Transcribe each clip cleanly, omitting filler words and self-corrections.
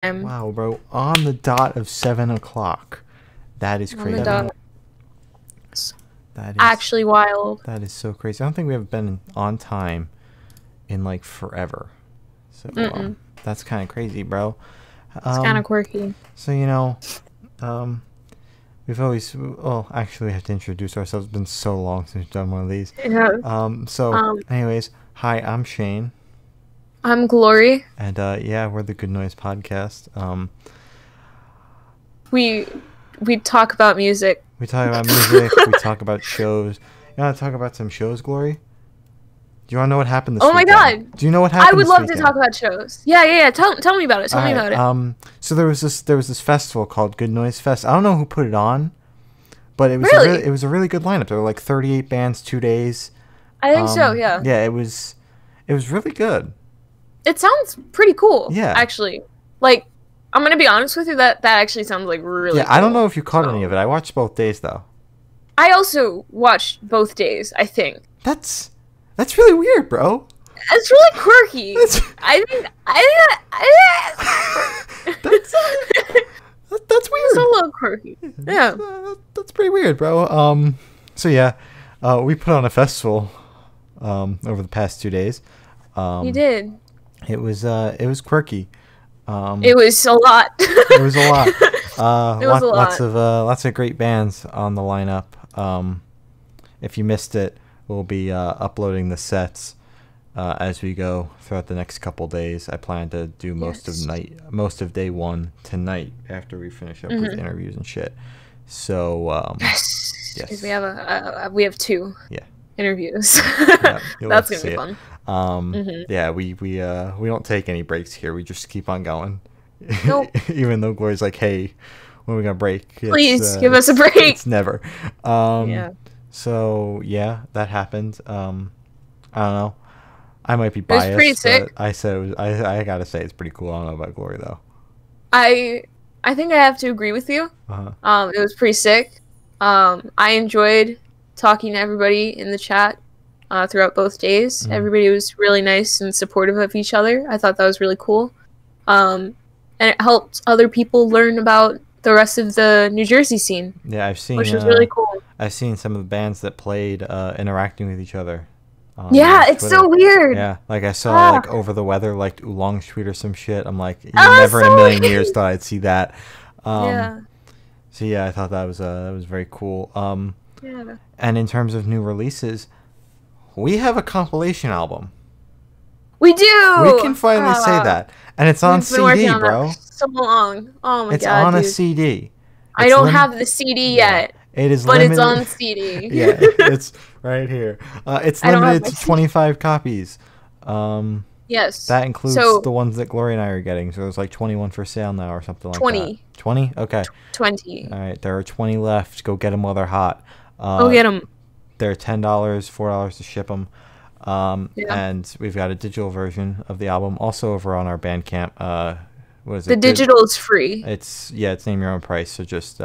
Wow, bro. On the dot of 7 o'clock. That is On crazy. the dot. That is Actually wild. That is so crazy. I don't think we have been on time in like forever. So that's kind of crazy, bro. It's kind of quirky. So we've always actually we have to introduce ourselves. It's been so long since we've done one of these. Yeah. Anyways, hi, I'm Shane. I'm Glory. And we're the Good Noise Podcast. We talk about music. We talk about music. We talk about shows. You want to talk about some shows, Glory? Do you want to know what happened this weekend? Oh my god! Do you know what happened? I would this love weekend? to talk about shows. Yeah. Tell me about it. Tell me about it. So there was this festival called Good Noise Fest. I don't know who put it on, but it was it was a really good lineup. There were like 38 bands, 2 days. I think so. Yeah. Yeah, it was really good. It sounds pretty cool. Yeah. Actually, like, I'm gonna be honest with you. That actually sounds like really. Yeah, cool. I don't know if you caught any of it. I watched both days though. I also watched both days. I think. That's really weird, bro. It's really quirky. I think that's weird. It's a little quirky. Yeah. That's pretty weird, bro. So yeah, we put on a festival over the past 2 days. You did. It was quirky. It was a lot. It was a lot. It was a lot. Lots of great bands on the lineup. If you missed it, we'll be uploading the sets as we go throughout the next couple days. I plan to do most of day one tonight after we finish up with interviews and shit. So yes, because we have 2 interviews. Yeah, that's gonna be fun. Yeah, we don't take any breaks here. We just keep on going. Nope. Even though Glory's like, hey, when are we gonna break? Please give us a break. It's never. Yeah. So yeah, that happened. I don't know. I might be biased. It was pretty sick. I said it was, I gotta say it's pretty cool. I don't know about Glory though. I think I have to agree with you. It was pretty sick. I enjoyed talking to everybody in the chat throughout both days. Everybody was really nice and supportive of each other. I thought that was really cool. And it helped other people learn about the rest of the New Jersey scene. Yeah, I've seen. Which was really cool. I've seen some of the bands that played interacting with each other. Yeah, it's so weird. Yeah, like I saw like Over the Weather, like Oolong Street or some shit. I'm like, never in a million years thought I'd see that. Yeah. So yeah, I thought that was very cool. Yeah. And in terms of new releases, we have a compilation album. We do. We can finally say that, and it's on CD, bro. So long. Oh my god. It's on a CD. I don't have the CD yet. It is but limited. It's on CD. Yeah, it's right here. It's limited to 25 copies. Yes. That includes the ones that Glory and I are getting. So there's like 21 for sale now or something like 20. that. 20? Okay. 20. All right, there are 20 left. Go get them while they're hot. Go get them. They're $10, $4 to ship them. And we've got a digital version of the album also over on our Bandcamp. What is it? The digital is free. It's name your own price. So just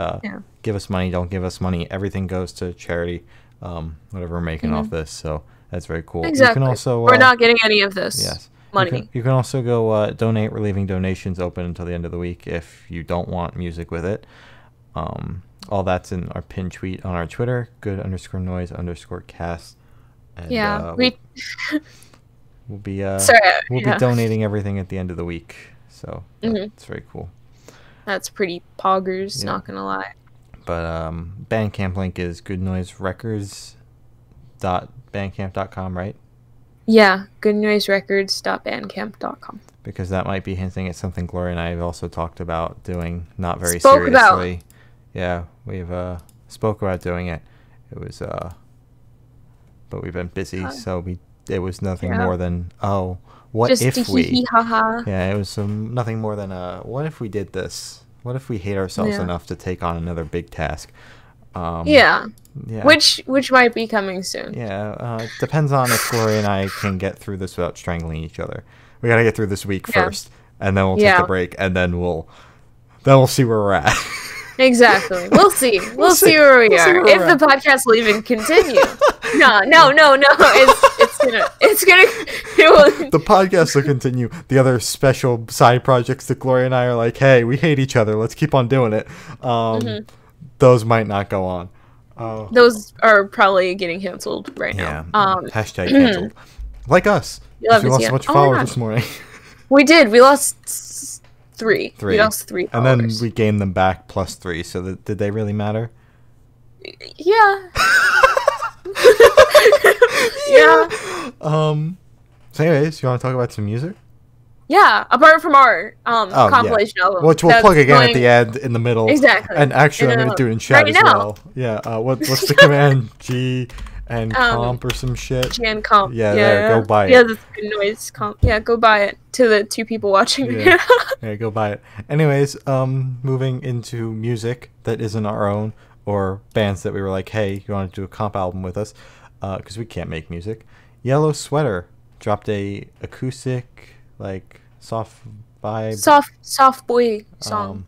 give us money. Don't give us money. Everything goes to charity. Whatever we're making off this. So that's very cool. Exactly. You can also, we're not getting any of this. Yes. Money. You can also go donate. We're leaving donations open until the end of the week if you don't want music with it. All that's in our pinned tweet on our Twitter, good_noise_cast. And, we'll be donating everything at the end of the week. So that's very cool. That's pretty poggers, not gonna lie. But Bandcamp link is goodnoiserecords.bandcamp.com, right? Yeah, goodnoiserecords.bandcamp.com. Because that might be hinting at something Gloria and I have also talked about doing, not very seriously. Yeah, we've spoke about doing it. It was but we've been busy, so it was nothing more than what just if we ha-ha. Yeah, it was nothing more than what if we did this? What if we hate ourselves enough to take on another big task? Yeah. Which might be coming soon. Yeah, it depends on if Gloria and I can get through this without strangling each other. We gotta get through this week first, and then we'll take a break, and then we'll see where we're at. Exactly. We'll see. We'll see where we are. If the podcast will even continue. No. It's gonna. The podcast will continue. The other special side projects that Gloria and I are like, hey, we hate each other. Let's keep on doing it. Those might not go on. Those are probably getting canceled right now. Hashtag canceled. Like us. We lost a bunch of followers this morning. We did. We lost 3. We lost 3 followers. And then we gained them back plus 3. So did they really matter? Yeah. Yeah. So anyways, you want to talk about some music? Yeah, apart from our compilation album. Which we'll plug again at the end, in the middle. Exactly. And actually, I'm going to do it in chat as well. Yeah, what's the command? G and comp or some shit? G and comp. Yeah, go buy it. Yeah, that's good noise. Comp. Yeah, go buy it to the 2 people watching. Yeah, go buy it. Anyways, moving into music that isn't our own, or bands that we were like, hey, you want to do a comp album with us? Because we can't make music. Yellow Sweater dropped a acoustic, like, soft vibe, soft boy song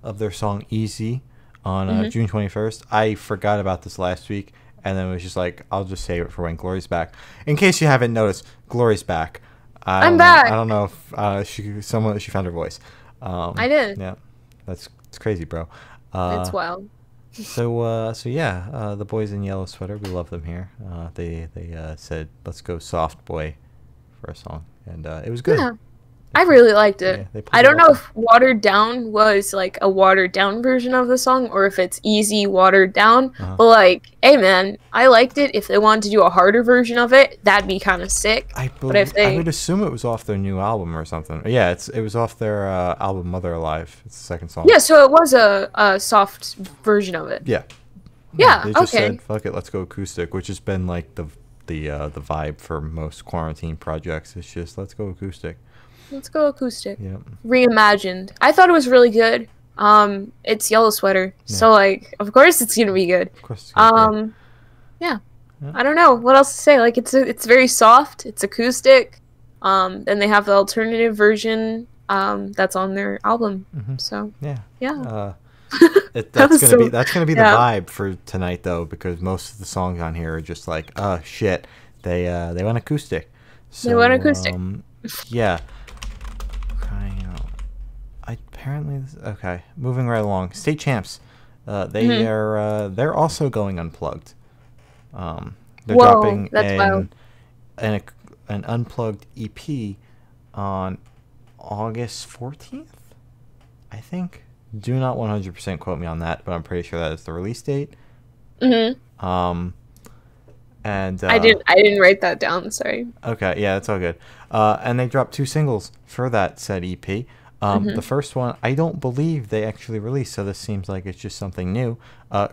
of their song Easy on June 21st. I forgot about this last week, and then it was just like, I'll just save it for when Glory's back. In case you haven't noticed, Glory's back. I'm back. I don't know if she found her voice. I did. Yeah, it's crazy, bro. It's wild. So yeah, the boys in Yellow Sweater, we love them here. They said, let's go soft boy for a song, and it was good. Yeah. I really liked it. Yeah, I don't know if Watered Down was like a watered down version of the song, or if it's easy watered down. But like, hey man, I liked it. If they wanted to do a harder version of it, that'd be kind of sick. I would assume it was off their new album or something. Yeah, it was off their album Mother Alive. It's the second song. Yeah, so it was a soft version of it. Yeah. Yeah. They just said, "Fuck it, let's go acoustic," which has been like the vibe for most quarantine projects. It's just, let's go acoustic. Let's go acoustic. Yeah. Reimagined. I thought it was really good. It's Yellow Sweater, so like, of course it's gonna be good. Of course. It's gonna be yeah. I don't know what else to say. Like, it's very soft. It's acoustic. Then they have the alternative version. That's on their album. So yeah. That's gonna be the vibe for tonight, though, because most of the songs on here are just like, oh shit, they went acoustic. So, they went acoustic. Yeah. Crying out. Okay. Moving right along. State Champs. They're also going unplugged. They're dropping an unplugged EP on August 14th, I think. Do not 100% quote me on that, but I'm pretty sure that is the release date. And I didn't write that down, sorry. Okay, yeah, that's all good. And they dropped 2 singles for that said EP. The first one, I don't believe they actually released, so this seems like it's just something new.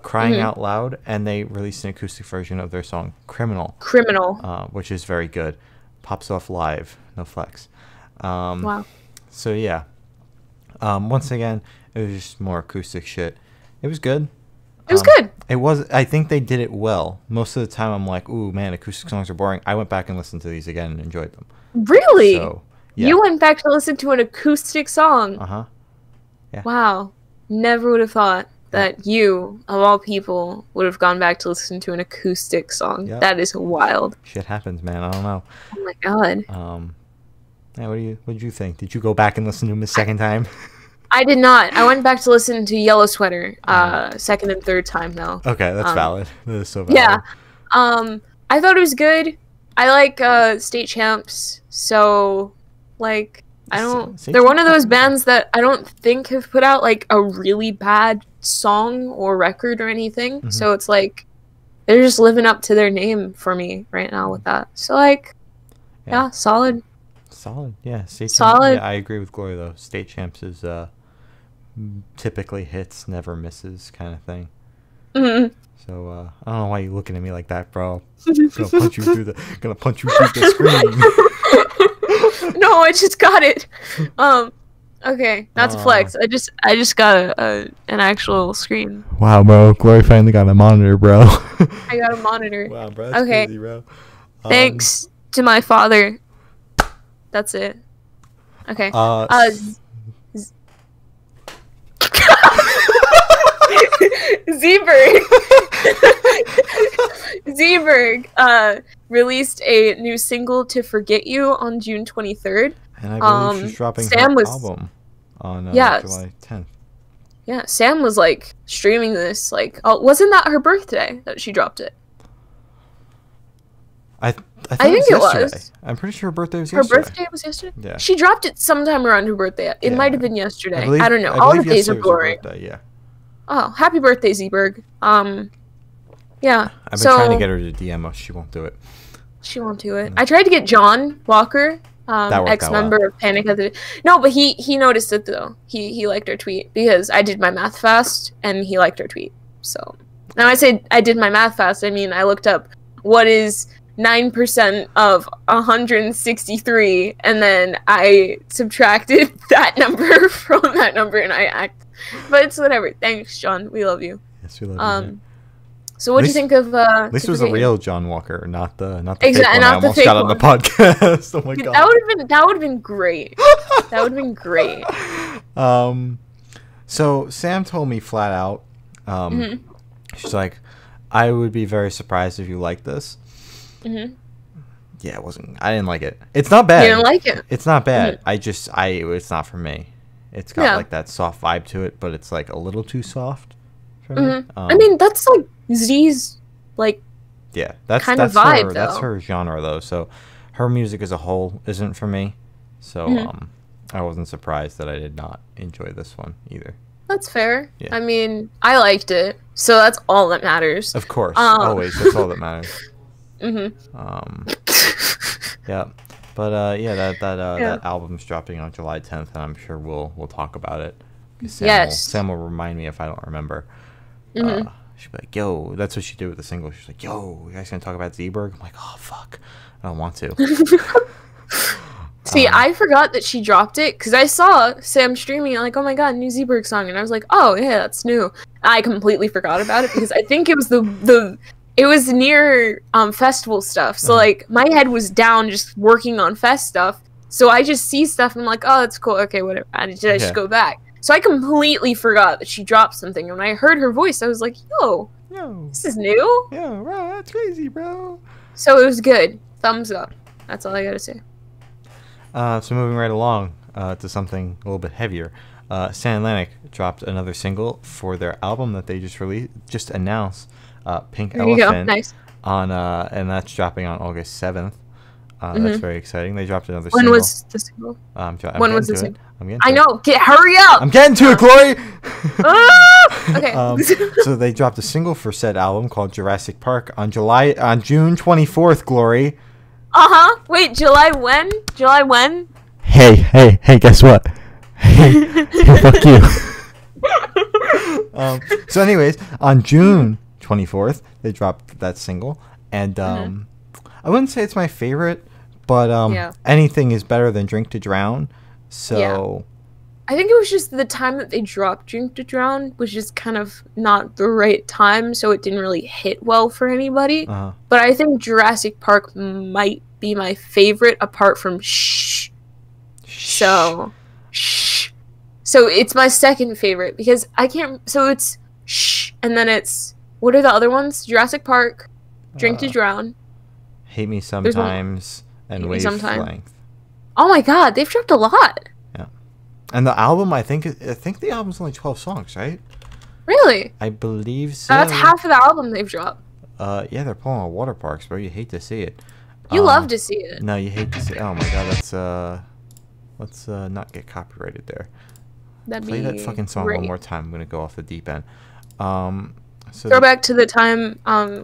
Crying Out Loud, and they released an acoustic version of their song Criminal, which is very good. Pops off live, no flex. Wow. So yeah, once again, it was just more acoustic shit. It was good. It was good. It was. I think they did it well. Most of the time, I'm like, ooh, man, acoustic songs are boring. I went back and listened to these again and enjoyed them. Really? So, yeah. You went back to listen to an acoustic song? Yeah. Wow. Never would have thought that you, of all people, would have gone back to listen to an acoustic song. Yep. That is wild. Shit happens, man. I don't know. Oh my god. Yeah, what did you think? Did you go back and listen to them a second time? I did not. I went back to listen to Yellow Sweater second and third time though. Okay, that's valid. That is so valid. Yeah. I thought it was good. I like State Champs, so like they're one of those bands that I don't think have put out like a really bad song or record or anything. So it's like they're just living up to their name for me right now with that. So like yeah, solid. Solid, yeah. Solid. Yeah, I agree with Gloria though. State Champs is typically hits, never misses kind of thing. So I don't know why you're looking at me like that, bro. Gonna punch you through the screen. No, I just got it. Okay, not to flex. I just got an actual screen. Wow, bro. Gloria finally got a monitor, bro. I got a monitor. Wow, bro. That's crazy, bro. Thanks to my father. That's it. Okay. Zeeberg. Zeeberg released a new single to Forget You on June 23rd. And I believe she's dropping her album on July 10th. Yeah, Sam was like streaming this like, oh, wasn't that her birthday that she dropped it? I think it was. I'm pretty sure her birthday was yesterday. Her birthday was yesterday? Yeah. She dropped it sometime around her birthday. It might have been yesterday. I don't know. All the days are blurring. Yeah. Oh, happy birthday, Zeeberg. Yeah. I've been trying to get her to DM us. She won't do it. She won't do it. I tried to get John Walker, ex-member of Panic at the... No, but he noticed it, though. He liked our tweet because I did my math fast, and he liked our tweet. So, now I say I did my math fast, I mean I looked up what is 9% of 163, and then I subtracted that number from that number, and I act. But it's whatever. Thanks, John. We love you. Yes, we love you. So what do you think of? At least it was a real John Walker, not the fake one not I almost got on the podcast. Oh my god, that would have been great. That would have been great. So Sam told me flat out, she's like, I would be very surprised if you liked this. Yeah, I didn't like it. It's not bad. You didn't like it? It's not bad. It's not for me. It's got like that soft vibe to it, but it's like a little too soft for me. I mean, that's like Z's like that's kind of vibe. That's her genre though. So her music as a whole isn't for me. So I wasn't surprised that I did not enjoy this one either. That's fair. Yeah. I mean, I liked it, so that's all that matters. Of course, always. That's all that matters. Yeah. But that album's dropping on July 10th, and I'm sure we'll talk about it. Sam will remind me if I don't remember. She'll be like, "Yo," that's what she did with the single. She's like, "Yo, you guys gonna talk about Zeeberg?" I'm like, "Oh fuck, I don't want to." See, I forgot that she dropped it because I saw Sam streaming. Like, oh my god, new Zeeberg song, and I was like, "Oh yeah, that's new." I completely forgot about it because I think it was it was near festival stuff. So like my head was down just working on fest stuff. So I just see stuff and I'm like, oh, that's cool. Okay, whatever. I just go back. So I completely forgot that she dropped something. And when I heard her voice, I was like, yo, this is new. Yeah, right. That's crazy, bro. So it was good. Thumbs up. That's all I gotta say. So moving right along to something a little bit heavier. San Atlantic dropped another single for their album that they just announced. Pink Elephant. Nice. And that's dropping on August 7th. That's very exciting. They dropped another single. When was the single? When was the single? I know. Hurry up! I'm getting to it, Glory! Okay. So they dropped a single for said album called Jurassic Park on June 24th, Glory. Wait, July when? July when? Hey, guess what? Hey, fuck you. So anyways, on June 24th, they dropped that single, and I wouldn't say it's my favorite, but anything is better than Drink to Drown. So I think it was just the time that they dropped Drink to Drown was just kind of not the right time, so it didn't really hit well for anybody. But I think Jurassic Park might be my favorite apart from Shh. So it's my second favorite because I can't. So it's Shh, and then it's, what are the other ones? Jurassic Park, Drink to Drown, Hate Me Sometimes, and Wavelength. Oh my god, they've dropped a lot. Yeah, and the album, I think the album's only 12 songs, right? Really? I believe so. That's half of the album they've dropped. Yeah, they're pulling on water parks, bro. You hate to see it. You love to see it. No, you hate to see it. Oh my god, let's not get copyrighted there. Play that fucking song one more time. I'm gonna go off the deep end. So throw back to the time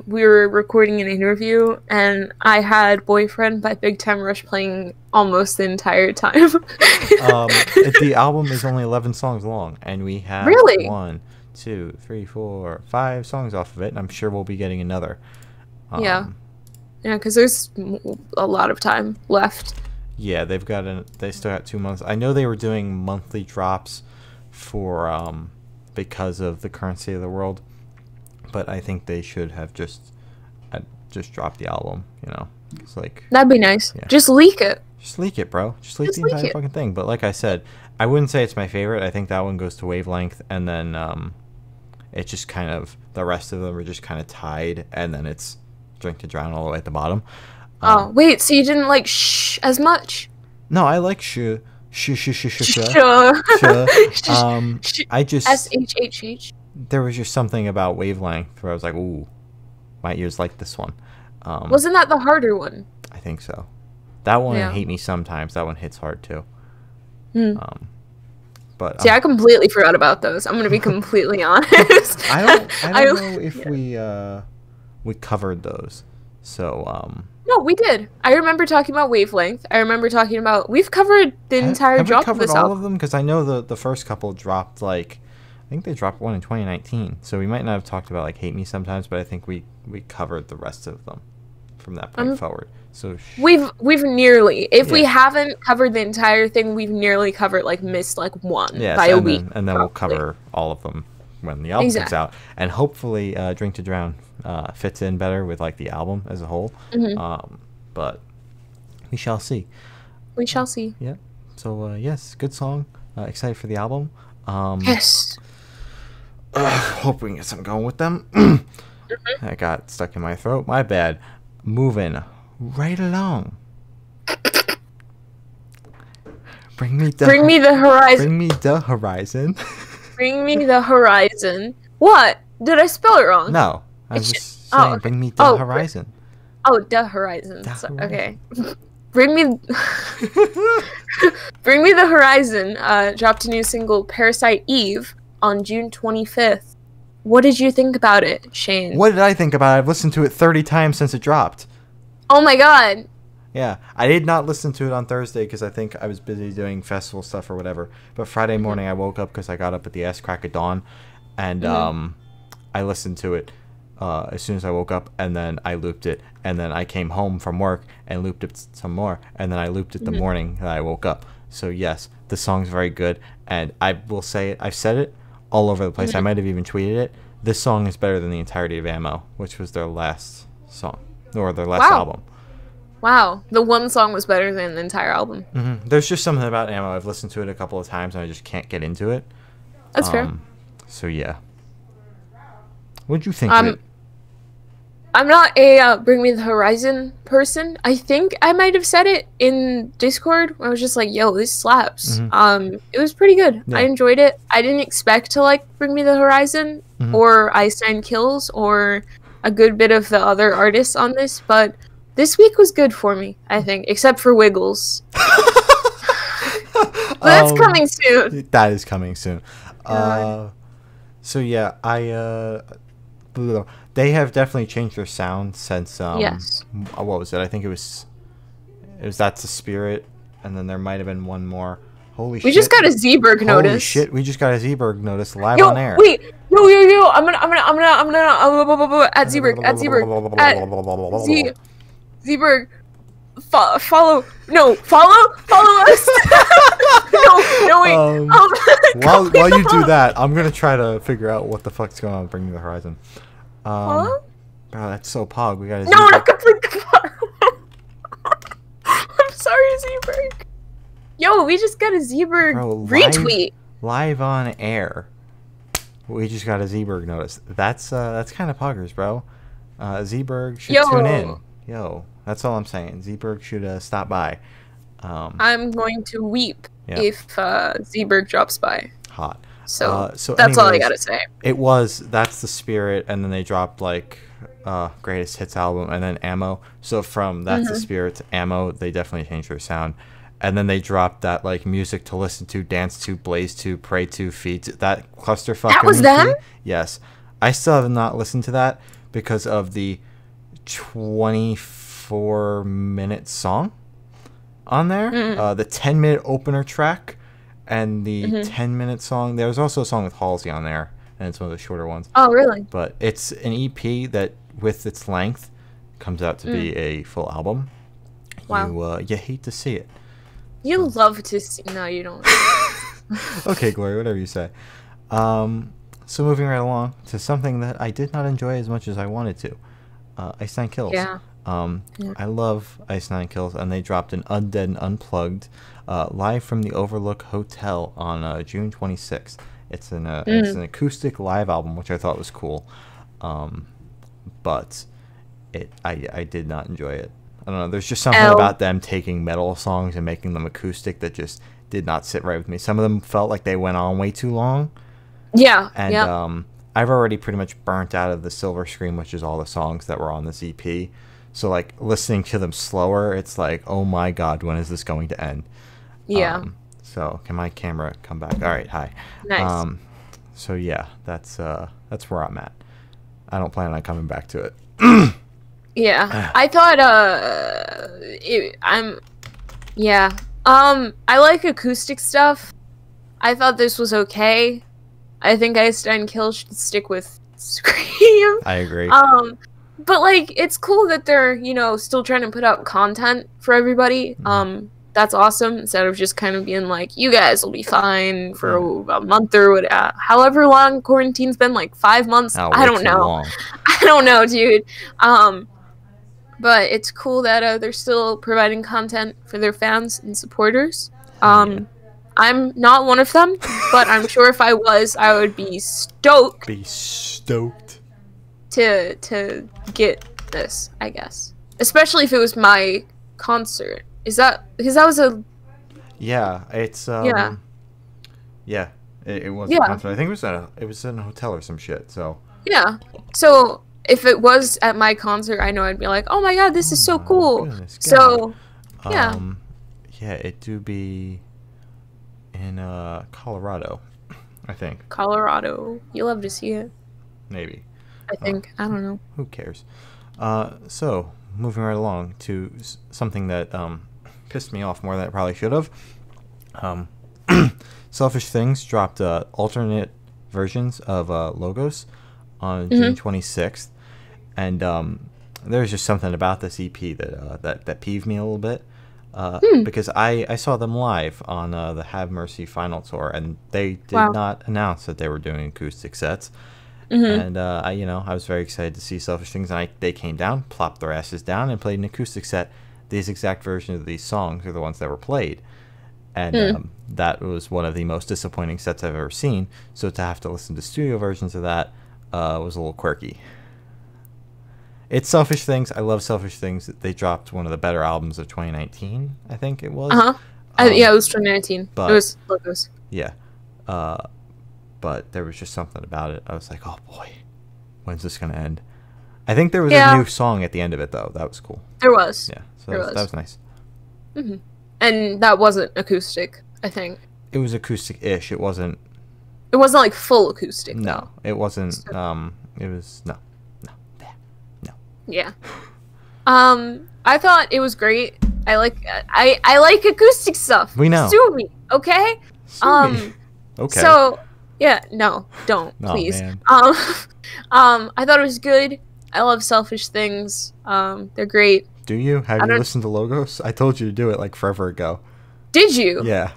we were recording an interview and I had Boyfriend by Big Time Rush playing almost the entire time. The album is only 11 songs long, and we have 1, 2, 3, 4, 5 songs off of it, and I'm sure we'll be getting another. Yeah, because there's a lot of time left. Yeah, they still got 2 months. I know they were doing monthly drops for because of the current state of the world, but I think they should have just dropped the album. You know, it's like that'd be nice. Yeah. Just leak it. Just leak it, bro. Just leak the entire fucking thing. But like I said, I wouldn't say it's my favorite. I think that one goes to Wavelength, and then It's just kind of, the rest of them are just kind of tied, and then it's Drink to Drown all the way at the bottom. Oh, wait, so you didn't like Shh as much? No, I like Shh. Shh. I just... SHHH. There was just something about Wavelength where I was like, ooh, my ears like this one. Wasn't that the harder one? I think so. That one and Hate Me Sometimes, that one hits hard too. But see, I completely forgot about those. I'm gonna be completely honest. I don't know if we covered those. So no, we did. I remember talking about Wavelength. I remember talking about, we've covered the entire drop of this album. All of them? Because I know the first couple dropped, like, I think they dropped one in 2019. So we might not have talked about like Hate Me Sometimes, but I think we covered the rest of them from that point forward. So we've nearly, if we haven't covered the entire thing, we've nearly covered, like, missed like one by a week. And then we'll cover all of them when the album comes out, and hopefully Drink to Drown fits in better with like the album as a whole. But we shall see. We shall see. Yeah. So yes, good song. Excited for the album. Yes. Hope we can get something going with them. I got stuck in my throat. My bad. Moving right along. Bring me the horizon. Bring me the horizon. Bring me the horizon. What? Did I spell it wrong? No. I was just saying, bring me the horizon. The horizon. Okay. Bring me Bring Me the Horizon dropped a new single, Parasite Eve, on June 25th. What did you think about it, Shane? What did I think about it? I've listened to it 30 times since it dropped. Oh my god. Yeah, I did not listen to it on Thursday because I think I was busy doing festival stuff or whatever. But Friday morning I woke up because I got up at the ass crack of dawn, and I listened to it as soon as I woke up, and then I looped it, and then I came home from work and looped it some more, and then I looped it the morning that I woke up. So yes, the song's very good, and I will say it, I've said it all over the place. I might have even tweeted it. This song is better than the entirety of Ammo, which was their last song, or their last album. Wow, the one song was better than the entire album. There's just something about Ammo. I've listened to it a couple of times and I just can't get into it. That's fair. So yeah. What'd you think of it? I'm not a Bring Me the Horizon person. I think I might have said it in Discord. I was just like, yo, this slaps. It was pretty good. Yeah. I enjoyed it. I didn't expect to like Bring Me the Horizon or Einstein Kills or a good bit of the other artists on this, but this week was good for me, I think, except for Wiggles. But that's coming soon. That is coming soon. So yeah, they have definitely changed their sound since yes. What was it? I think it was That's the Spirit, and then there might have been one more. Holy shit. We just got a Zeeberg notice. Holy shit, we just got a Zeeberg notice live yo, on air. Wait, yo, I'm gonna at Zeeberg, Zeeberg, follow us. No, wait. While you do that, I'm gonna try to figure out what the fuck's going on with Bring Me the Horizon. Bro, that's so pog. We got a No, not complete Pog. I'm sorry, Zeeberg. Yo, we just got a Zeeberg retweet. Live on air. We just got a Zeeberg notice. That's kind of poggers, bro. Zeeberg should tune in. Yo, that's all I'm saying. Zeeberg should stop by. I'm going to weep if Zeeberg drops by. Hot. So that's anyways, all I gotta say. That's the Spirit, and then they dropped like Greatest Hits album, and then Ammo. So from That's the Spirit to Ammo, they definitely changed their sound. And then they dropped that like Music to Listen to, Dance to, Blaze to, Pray to, Feed to, that clusterfuck. That was them? Yes. I still have not listened to that because of the 24-minute song on there. The 10-minute opener track and the 10-minute song. There's also a song with Halsey on there, and it's one of the shorter ones. Oh, really? But it's an EP that, with its length, comes out to be a full album. Wow. You hate to see it. You love to see... No, you don't. Okay, Glory, whatever you say. So moving right along to something that I did not enjoy as much as I wanted to. Ice Nine Kills. Yeah. I love Ice Nine Kills, and they dropped an Undead and Unplugged live from the Overlook Hotel on June 26th. It's an acoustic live album, which I thought was cool, but I did not enjoy it. I don't know. There's just something about them taking metal songs and making them acoustic that just did not sit right with me. Some of them felt like they went on way too long. Yeah. And I've already pretty much burnt out of the Silver Scream, which is all the songs that were on this EP. So like listening to them slower, it's like, oh my god, when is this going to end? Yeah. So can my camera come back? All right, hi. Nice. So yeah, that's where I'm at. I don't plan on coming back to it. Yeah, I thought I like acoustic stuff. I thought this was okay. I think Ice Nine Kills should stick with Scream. I agree. But like it's cool that they're, you know, still trying to put out content for everybody. That's awesome, instead of just kind of being like, you guys will be fine for a month or whatever. However long quarantine's been, like 5 months. I don't know. Long. I don't know, dude. But it's cool that they're still providing content for their fans and supporters. I'm not one of them, but I'm sure if I was, I would be stoked. To get this, I guess. Especially if it was my concert. Is that because that was a? Yeah, it's Yeah. Yeah, it was a concert. I think it was in a hotel or some shit. So. Yeah. So if it was at my concert, I know I'd be like, oh my god, this is so cool. Goodness, so, yeah. Yeah, it do be in Colorado, I think. Colorado. You love to see it. Maybe. I think. I don't know. Who cares? So, moving right along to something that pissed me off more than it probably should have. Selfish Things dropped alternate versions of Logos on June 26th, and there's just something about this EP that peeved me a little bit, because I saw them live on the Have Mercy final tour, and they did not announce that they were doing acoustic sets. And I was very excited to see Selfish Things, and they came down, plopped their asses down, and played an acoustic set. These exact versions of these songs are the ones that were played, and that was one of the most disappointing sets I've ever seen. So to have to listen to studio versions of that was a little quirky. It's Selfish Things. I love Selfish Things. They dropped one of the better albums of 2019, I think it was. Yeah, it was 2019. It was Logos. Yeah. But there was just something about it. I was like, oh boy, when's this going to end? I think there was a new song at the end of it, though. That was cool. There was. Yeah, so that was nice. And that wasn't acoustic, I think. It was acoustic-ish. It wasn't like full acoustic. No, it wasn't. It was no. Yeah. I thought it was great. I like acoustic stuff. We know. Sue me, okay? Okay. So yeah, no, don't please. Man. I thought it was good. I love Selfish Things. They're great. Do you? Have you listened to Logos? I told you to do it like forever ago. Did you? Yeah.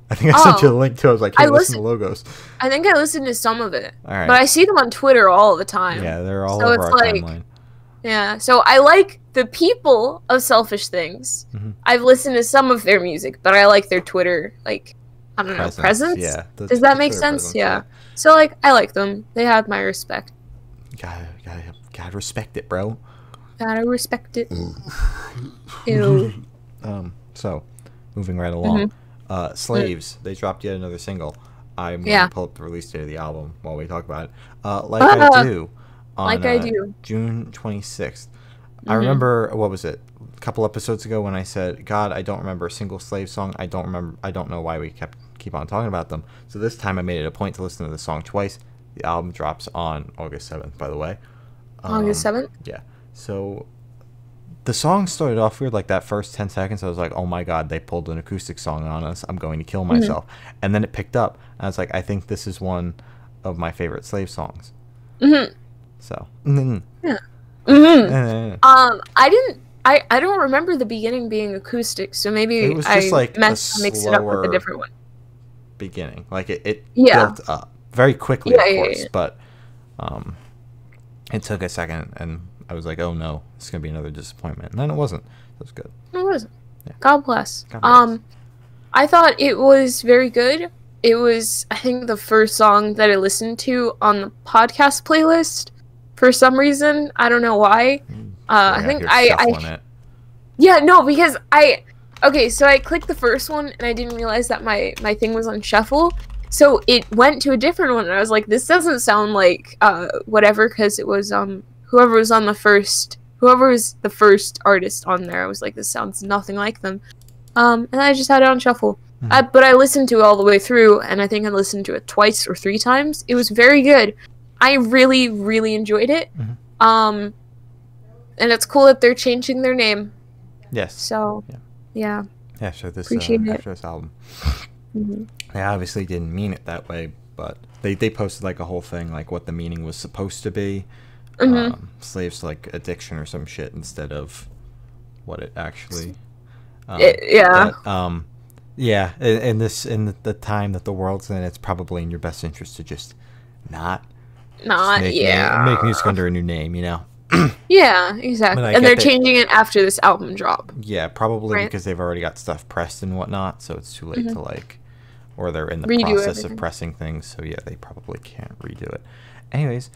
I think I sent you a link to it. I was like, hey, listen to Logos. I think I listened to some of it. All right. But I see them on Twitter all the time. Yeah, they're all over our timeline. Yeah, so I like the people of Selfish Things. I've listened to some of their music, but I like their Twitter, like, I don't know, presence? Yeah. Does that make sense? Presence, yeah. So, like, I like them. They have my respect. Gotta respect it, bro. Gotta respect it. Ew. So, moving right along. Slaves, they dropped yet another single. I'm going to pull up the release date of the album while we talk about it. I Do. On June 26th. I remember, what was it? A couple episodes ago when I said, God, I don't remember a single Slave song. I don't know why we keep on talking about them. So this time I made it a point to listen to the song twice. The album drops on August 7th, by the way. August 7th? Yeah. So the song started off weird, like that first 10 seconds. I was like, oh my God, they pulled an acoustic song on us. I'm going to kill myself. And then it picked up. And I was like, I think this is one of my favorite Slave songs. So. Yeah. I don't remember the beginning being acoustic, so maybe it was just like mixed it up with a different one. Beginning, like it built up very quickly, of course, but it took a second, and I was like, oh no, it's gonna be another disappointment. And then it wasn't. It was good. It wasn't. Yeah. God bless. I thought it was very good. it was, I think, the first song that I listened to on the podcast playlist for some reason. I don't know why. I think yeah, no, because okay, so I clicked the first one and I didn't realize that my thing was on shuffle. So it went to a different one and I was like, this doesn't sound like whatever, because it was whoever was the first artist on there. I was like, this sounds nothing like them. And I just had it on shuffle. But I listened to it all the way through, and I think I listened to it twice or 3 times. It was very good. I really, really enjoyed it. And it's cool that they're changing their name. Yes. So, yeah. Yeah, so this Appreciate after this album. They obviously didn't mean it that way, but they posted like a whole thing, like what the meaning was supposed to be. Slaves to like addiction or some shit instead of what it actually. Yeah, in the time that the world's in, it's probably in your best interest to just make music under a new name, you know. Yeah, exactly. And they're changing it after this album drop. Yeah, probably because they've already got stuff pressed and whatnot, so it's too late to like, or they're in the process of pressing things, so yeah, they probably can't redo it. Anyways,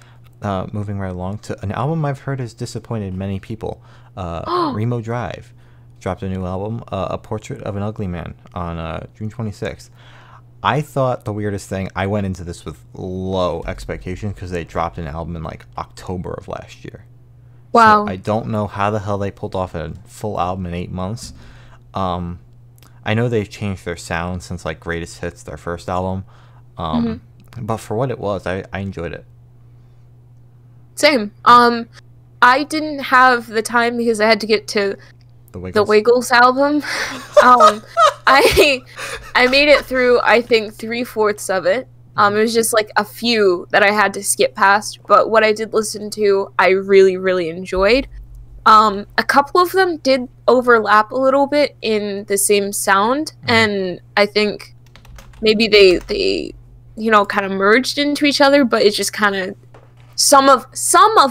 moving right along to an album I've heard has disappointed many people. Remo Drive dropped a new album, A Portrait of an Ugly Man, on June 26th. I thought the weirdest thing, I went into this with low expectations because they dropped an album in like October of last year. Wow. So I don't know how the hell they pulled off a full album in 8 months. I know they've changed their sound since like Greatest Hits, their first album. But for what it was, I enjoyed it. Same. I didn't have the time because I had to get to the Wiggles album. I made it through, I think, 3/4 of it. It was just like a few that I had to skip past, but what I did listen to, I really, really enjoyed. A couple of them did overlap a little bit in the same sound, and I think maybe they kind of merged into each other, but it's just kind of some of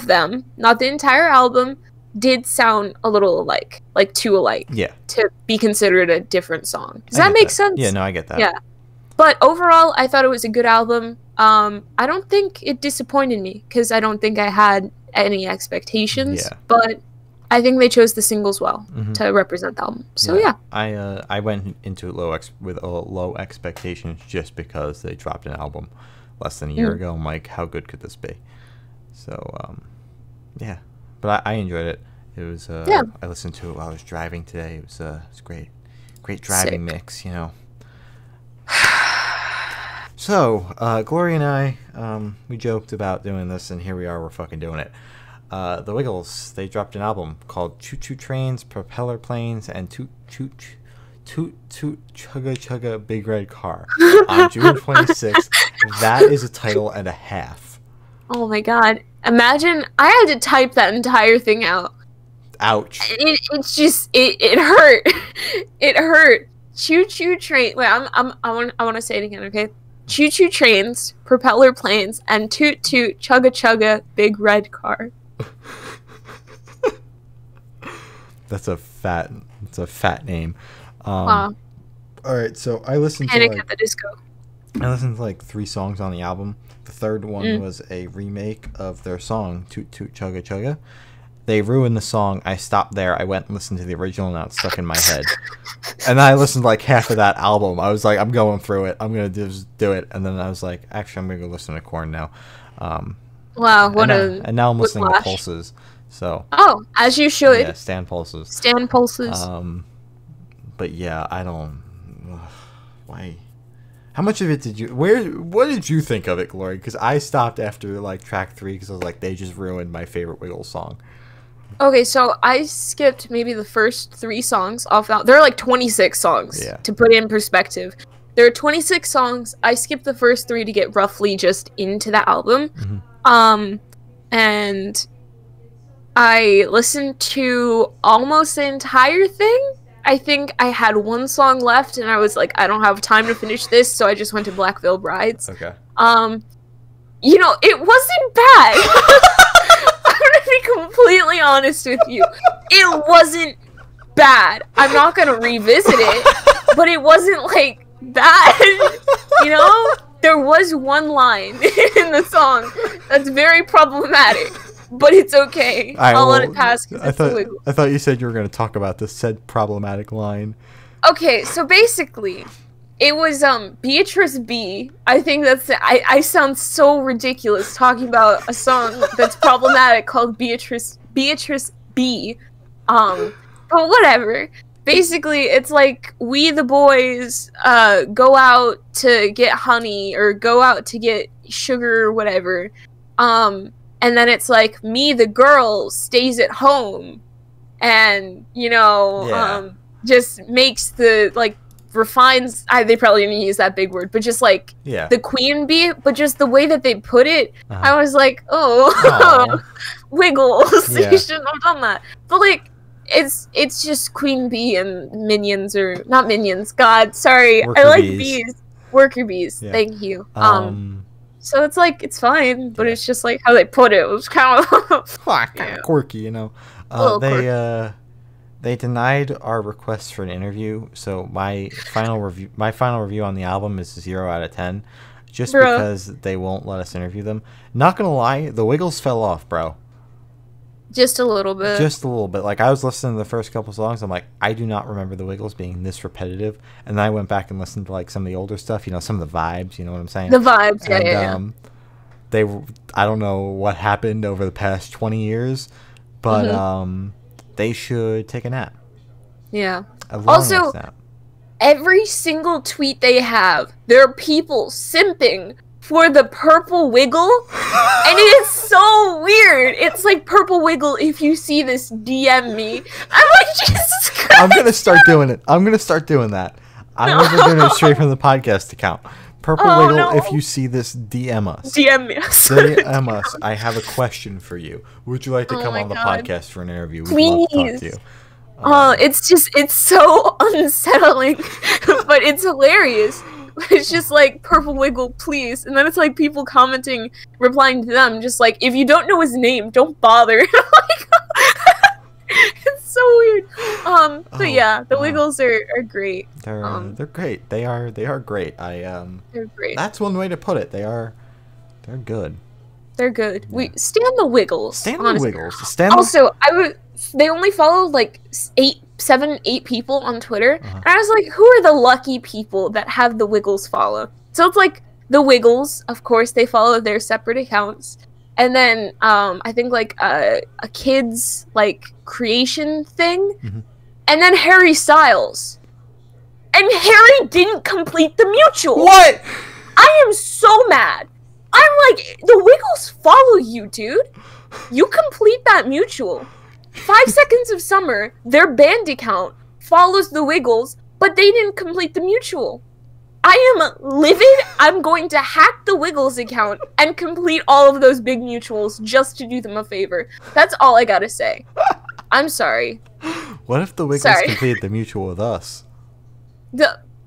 them, not the entire album, did sound a little alike, like too alike, to be considered a different song. Does that make sense? Yeah, no, I get that. Yeah, but overall, I thought it was a good album. I don't think it disappointed me because I don't think I had any expectations. Yeah. But I think they chose the singles well to represent the album. So yeah. I went into it with low expectations just because they dropped an album less than a year ago. I'm like, how good could this be? So yeah. But I enjoyed it. It was I listened to it while I was driving today. It was great driving mix, you know. So Gloria and I, we joked about doing this, and here we are. We're fucking doing it. The Wiggles, they dropped an album called Choo Choo Trains, Propeller Planes, and Toot Chugga Chugga Big Red Car on June 26th. That is a title and a half. Oh my god. Imagine I had to type that entire thing out. Ouch. It's just it hurt. It hurt. Choo choo train. Wait, I want to say it again, okay? Choo choo trains, propeller planes, and toot toot chugga chugga big red car. That's a fat name. Wow. All right, so I listened Panic at the Disco. I listened to like 3 songs on the album. The third one was a remake of their song, Toot Toot Chugga Chugga. They ruined the song. I stopped there. I went and listened to the original, and now it's stuck in my head. And then I listened to like half of that album. I was like, I'm going through it. I'm going to just do it. And then I was like, actually, I'm going to go listen to Korn now. Wow, and now I'm listening to Pulses. So. Oh, as you should. Yeah, Stan Pulses. Stan Pulses. But yeah, I don't. Why? How much of it did you? What did you think of it, Glory? Because I stopped after like track 3 because I was like, they just ruined my favorite Wiggles song. Okay, so I skipped maybe the first 3 songs off that. There are like 26 songs to put it in perspective. There are 26 songs. I skipped the first 3 to get roughly just into the album. And I listened to almost the entire thing. I think I had 1 song left, and I was like, I don't have time to finish this, so I just went to Black Veil Brides. Okay. It wasn't bad. I'm gonna be completely honest with you. It wasn't bad. I'm not gonna revisit it, but it wasn't like bad. You know, there was one line in the song that's very problematic, but it's okay. I'll let it pass. I thought you said you were going to talk about this said problematic line. Okay, so basically, it was Beatrice B. I think that's I sound so ridiculous talking about a song that's problematic called Beatrice B. But whatever. Basically, it's like we the boys go out to get honey or go out to get sugar or whatever. And then it's like me the girl stays at home and, you know, just makes the like refines they probably didn't use that big word, but just like the queen bee, but just the way that they put it, I was like, oh, Wiggles, you shouldn't have done that. But like it's just queen bee and minions, or not minions, god, sorry, I like bees, worker bees, thank you. So it's like it's fine, but it's just like how they put it was kind of quirky, you know. They denied our request for an interview, so my final review on the album is 0 out of 10, just because they won't let us interview them. Not gonna lie, the Wiggles fell off, bro. Just a little bit. Just a little bit. Like, I was listening to the first couple songs, I'm like, I do not remember the Wiggles being this repetitive. And then I went back and listened to, like, some of the older stuff, you know, some of the vibes, you know what I'm saying? The vibes, yeah. I don't know what happened over the past 20 years, but they should take a nap. Yeah. Also, every single tweet they have, there are people simping for the purple wiggle, and it is so weird. It's like, purple wiggle, if you see this, DM me. I'm like, Jesus Christ. I'm gonna start doing it. I'm gonna start doing that. I'm never doing it straight from the podcast account. Purple wiggle, if you see this, DM us. DM me. DM us. I have a question for you. Would you like to come on the podcast for an interview? We'd love to talk to you. It's so unsettling, but it's hilarious. It's just like, purple wiggle, please. And then it's like people commenting, replying to them, just like, if you don't know his name, don't bother. Like, it's so weird. But yeah, the Wiggles are great. They're great. They are great. They're great. That's one way to put it. They're good. They're good. Yeah. We stand the Wiggles. Stand honestly. the Wiggles. Also, they only follow like 7, 8 people on Twitter, and I was like, who are the lucky people that have the Wiggles follow? So it's like the Wiggles, of course, they follow their separate accounts, and then I think like a kids like creation thing, and then Harry Styles, and Harry didn't complete the mutual. What? I am so mad. I'm like, the Wiggles follow you, dude. You complete that mutual. 5 Seconds of Summer, their band account, follows the Wiggles, but they didn't complete the mutual. I am livid. I'm going to hack the Wiggles account and complete all of those big mutuals just to do them a favor. That's all I gotta say. I'm sorry. What if the Wiggles completed the mutual with us?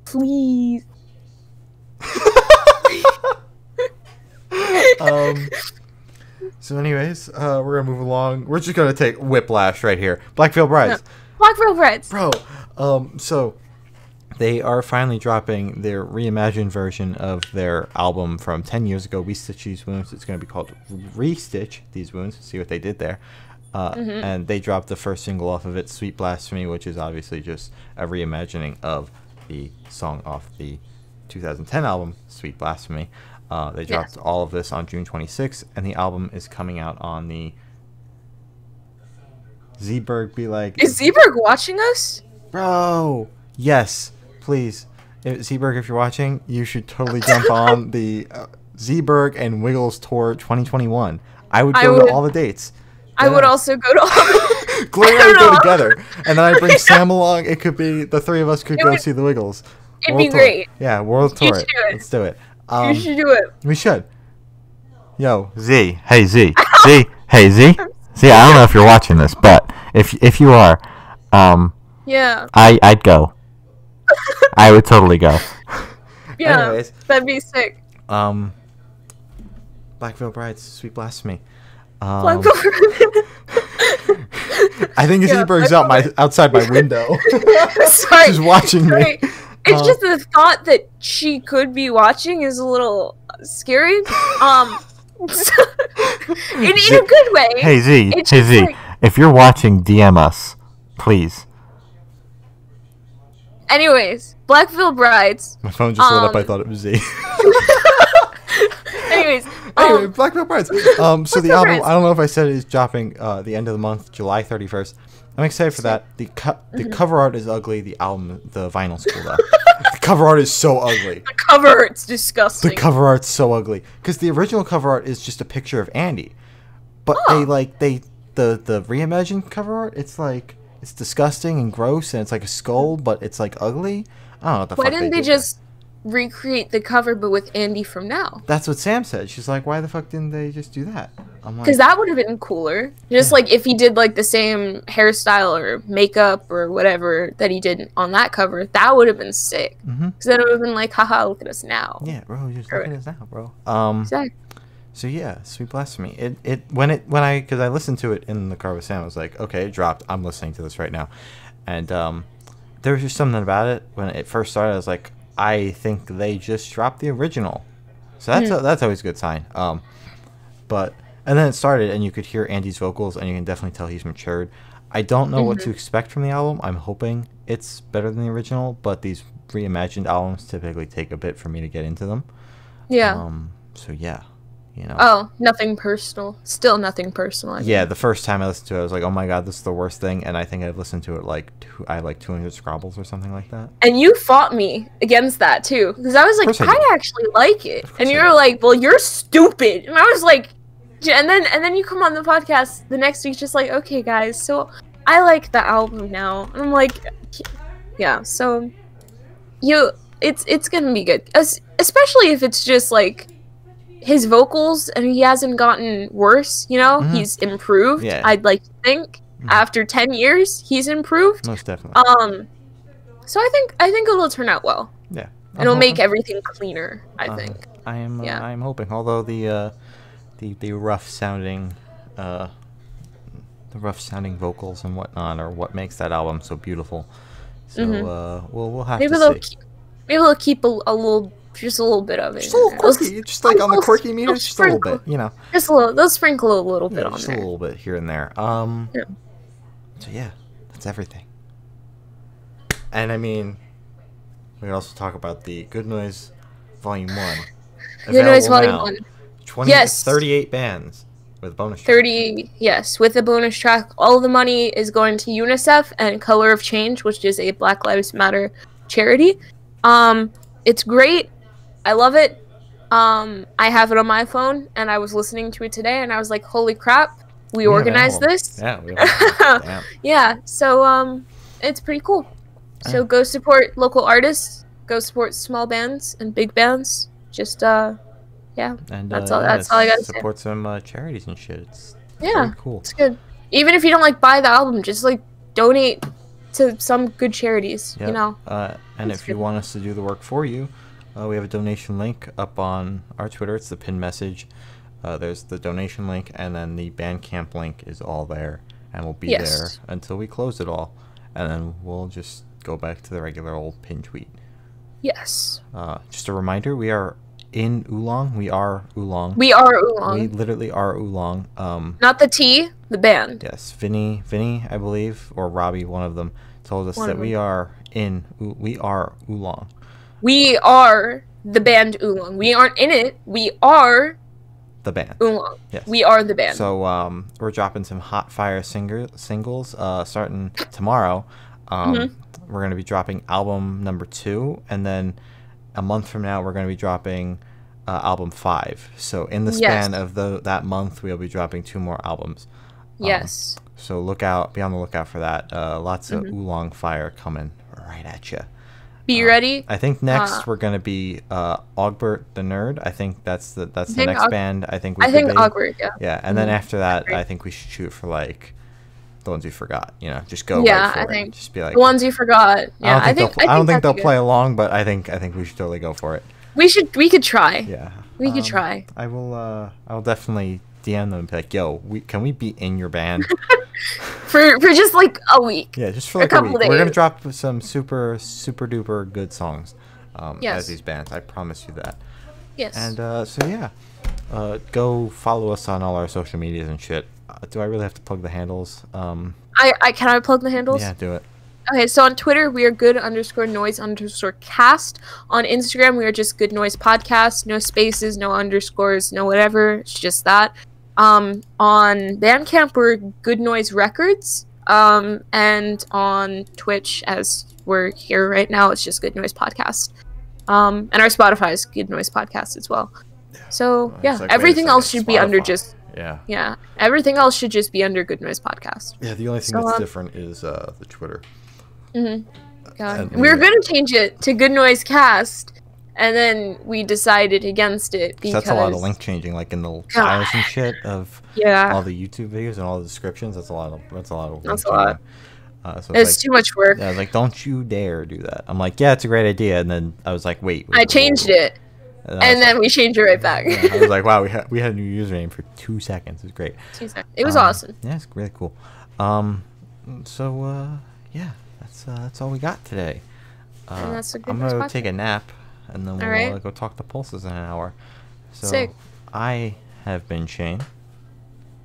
Please. So anyways, we're gonna move along. We're just gonna take Whiplash right here. Black Veil Brides. Black Veil Brides. Bro, so they are finally dropping their reimagined version of their album from 10 years ago, We Stitch These Wounds. It's gonna be called Restitch These Wounds. See what they did there. And they dropped the first single off of it, Sweet Blasphemy, which is obviously just a reimagining of the song off the 2010 album, Sweet Blasphemy. They dropped all of this on June 26th, and the album is coming out on the... Zeeberg be like... Is Zeeberg watching us? Bro! Yes, please. Zeeberg, if you're watching, you should totally jump on the Zeeberg and Wiggles Tour 2021. I would go to all the dates. I would also go to all the... Gloria and I would go together, and then I bring Sam along. It could be... The three of us could go see the Wiggles. It'd be great. Yeah, World Tour. Let's do it. You should do it. We should. Yo, Z. Hey, Z. Z. Hey, Z. Z, I don't know if you're watching this, but if you are, yeah, I'd go. I would totally go. Yeah, anyways, that'd be sick. Black Veil Brides, Sweet Blasphemy. Black Veil Brides. I think Zeeberg's outside my window. Sorry. She's watching me. It's just the thought that she could be watching is a little scary. In a good way. Hey Z, like, if you're watching, DM us, please. Anyways, Black Veil Brides. My phone just lit up. I thought it was Z. Anyways, anyway, Black Veil Brides. So the album, I don't know if I said it, is dropping the end of the month, July 31st. I'm excited for that. The cover art is ugly. The vinyl's cool though. The cover art is so ugly. The cover art's disgusting. The cover art's so ugly because the original cover art is just a picture of Andy, but the reimagined cover art, it's like it's disgusting and gross and it's like a skull, but it's like ugly. I don't know what the fuck. Why didn't they just recreate the cover but with Andy from now? That's what Sam said. She's like, why the fuck didn't they just do that? I'm like, because that would have been cooler. Just like if he did like the same hairstyle or makeup or whatever that he did on that cover, that would have been sick. Because then it would have been like, haha, look at us now. Yeah, bro, just look at us now, bro. Exactly. So yeah, Sweet Blasphemy. Because I listened to it in the car with Sam, I was like, okay, it dropped. I'm listening to this right now, and there was just something about it when it first started. I was like, I think they just dropped the original, so that's always a good sign. And then it started, and you could hear Andy's vocals, and you can definitely tell he's matured. I don't know what to expect from the album. I'm hoping it's better than the original, but these reimagined albums typically take a bit for me to get into them. Yeah. So yeah, you know. Oh, nothing personal. Still nothing personal. Yeah, the first time I listened to it, I was like, oh my god, this is the worst thing. And I think I've listened to it I had like 200 Scrabbles or something like that. And you fought me against that too. Because I was like, I actually like it. And you were like, well, you're stupid. And I was like, and then you come on the podcast the next week just like, okay guys, so I like the album now. And I'm like, yeah, so it's gonna be good. Especially if it's just like his vocals and he hasn't gotten worse, you know? He's improved. Yeah. I'd like to think after 10 years he's improved. Most definitely. So I think it'll turn out well. Yeah. It'll make everything cleaner, I think. I am hoping. Although the rough sounding vocals and whatnot are what makes that album so beautiful. So we'll have to see. Maybe they'll keep a little, just a little bit of it. Just a little quirky, just like on the quirky meter, just a little bit, you know. Just a little. They'll sprinkle a little bit on there. Just a little bit here and there. So yeah, that's everything. And I mean, we could also talk about the Good Noise Volume 1. Good Noise Volume 1. Yes. 38 bands with a bonus track. 30, yes, with a bonus track. All of the money is going to UNICEF and Color of Change, which is a Black Lives Matter charity. It's great. I love it. I have it on my phone, and I was listening to it today, and I was like, holy crap, we organized this? Yeah, we Damn. Yeah, so, it's pretty cool. So go support local artists, go support small bands and big bands. Just, yeah, and, that's all I gotta say. Support some charities and shit. It's very cool. It's good. Even if you don't, like, buy the album, just, like, donate to some good charities, you know? And if you want us to do the work for you, we have a donation link up on our Twitter. It's the pinned message. There's the donation link, and then the Bandcamp link is all there, and we'll be there until we close it all, and then we'll just go back to the regular old pin tweet. Yes. Just a reminder, we are in Oolong. We are Oolong. We are Oolong. We literally are Oolong. Not the T, the band. Yes, Vinny, I believe, or Robbie, one of them, told us that we are Oolong. We are the band Oolong. We aren't in it. We are the band Oolong. Yes. We are the band. So we're dropping some hot fire singles starting tomorrow. We're going to be dropping album number 2, and then a month from now we're going to be dropping album 5. So in the span of that month, we'll be dropping 2 more albums. Yes. So be on the lookout for that. Lots of Oolong fire coming right at you. Be ready. I think next we're gonna be Ogbert the Nerd. I think that's the next band. I think Ogbert, yeah. Yeah, and then after that, I think we should shoot for like the ones we forgot. You know, just go. Yeah, right for I think it. Just be like the ones you forgot. Yeah, I don't think they'll play along, but I think we should totally go for it. We could try. Yeah, we could try. I'll definitely DM them and be like, "Yo, can we be in your band for just like a week?" Yeah, just for like a week. Days. We're gonna drop some super duper good songs as these bands. I promise you that. Yes. And so yeah, go follow us on all our social medias and shit. Do I really have to plug the handles? I can I plug the handles? Yeah, do it. Okay, so on Twitter, we are good_noise_cast. On Instagram, we are just Good Noise Podcast. No spaces, no underscores, no whatever. It's just that. On Bandcamp, we're Good Noise Records. And on Twitch, as we're here right now, it's just Good Noise Podcast. And our Spotify is Good Noise Podcast as well. So, yeah, like, everything else should be under just... Yeah, everything else should just be under Good Noise Podcast. Yeah, the only thing that's different is the Twitter. God. We were going to change it to Good Noise Cast, and then we decided against it because that's a lot of link changing, like in the bios and shit of all the YouTube videos and all the descriptions. That's a lot of That's a lot. So it's like, too much work. Yeah, I was like, don't you dare do that. I'm like, yeah, it's a great idea, and then I was like, wait. I changed it, and then we changed it right back. Yeah, I was like, wow, we had a new username for 2 seconds. It was great. 2 seconds. It was awesome. Yeah, it's really cool. Yeah. That's all we got today. I'm gonna go take a nap, and then we'll go talk to Pulses in an hour. So Sick. I have been Shane.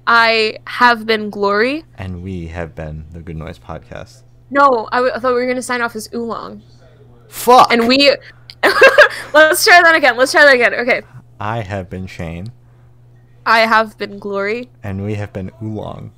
I have been Glory. And we have been the Good Noise Podcast. No, I thought we were gonna sign off as Oolong. Fuck. And we. Let's try that again. Okay. I have been Shane. I have been Glory. And we have been Oolong.